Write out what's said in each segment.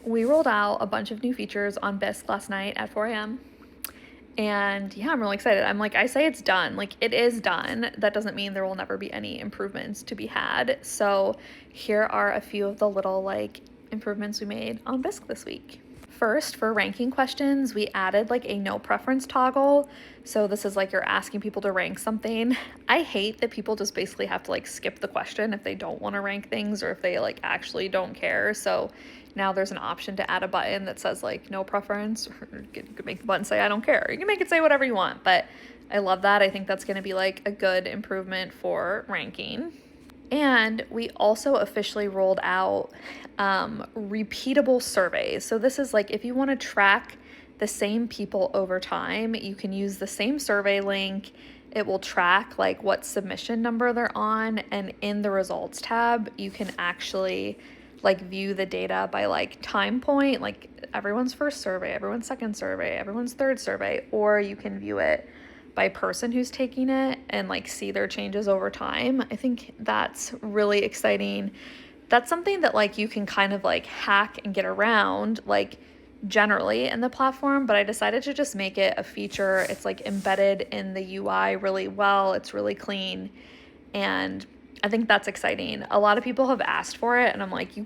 We rolled out a bunch of new features on Bisque last night at 4 a.m. And yeah, I'm really excited. I say it's done. Like, it is done. That doesn't mean there will never be any improvements to be had. So here are a few of the little like improvements we made on Bisque this week. First, for ranking questions, we added like a no preference toggle. So this is like you're asking people to rank something. I hate that people just basically have to like skip the question if they don't want to rank things or if they like actually don't care. So now there's an option to add a button that says like no preference, or you could make the button say I don't care. You can make it say whatever you want, but I love that. I think that's going to be like a good improvement for ranking. And we also officially rolled out repeatable surveys. So this is like if you want to track the same people over time, you can use the same survey link. It will track like what submission number they're on, and in the results tab, you can actually like view the data by like time point, like everyone's first survey, everyone's second survey, everyone's third survey, or you can view it by person who's taking it and like see their changes over time. I think that's really exciting. That's something that like you can kind of like hack and get around like generally in the platform, but I decided to just make it a feature. It's like embedded in the UI really well. It's really clean, and I think that's exciting. A lot of people have asked for it, and I'm like, you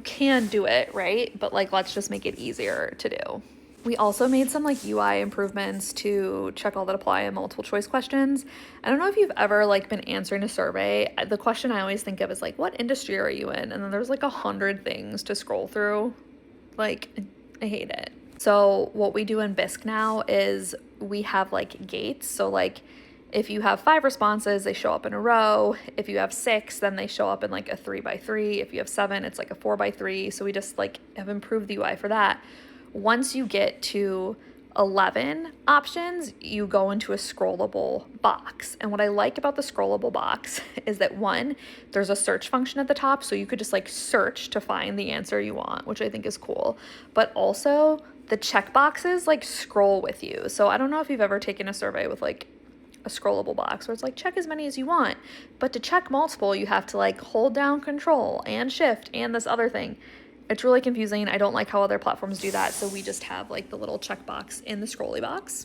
can do it, right? But like, let's just make it easier to do. We also made some like UI improvements to check all that apply in multiple choice questions. I don't know if you've ever like been answering a survey. The question I always think of is like, what industry are you in? And then there's like 100 things to scroll through. Like, I hate it. So what we do in Bisque now is we have like gates. So like if you have 5 responses, they show up in a row. If you have 6, then they show up in like a 3x3. If you have 7, it's like a 4x3. So we just like have improved the UI for that. Once you get to 11 options, you go into a scrollable box. And what I like about the scrollable box is that 1, there's a search function at the top, so you could just like search to find the answer you want, which I think is cool. But also the checkboxes like scroll with you. So I don't know if you've ever taken a survey with like a scrollable box where it's like check as many as you want, but to check multiple, you have to like hold down Control and Shift and this other thing. It's really confusing. I don't like how other platforms do that, so we just have like the little checkbox in the scrolly box,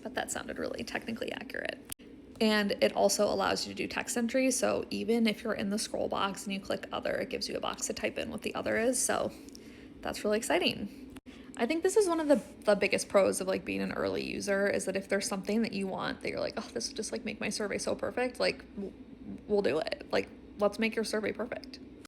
but that sounded really technically accurate. And it also allows you to do text entry, so even if you're in the scroll box and you click other, it gives you a box to type in what the other is, so that's really exciting. I think this is one of the biggest pros of like being an early user, is that if there's something that you want that you're like, oh, this would just like make my survey so perfect, like we'll do it. Like, let's make your survey perfect.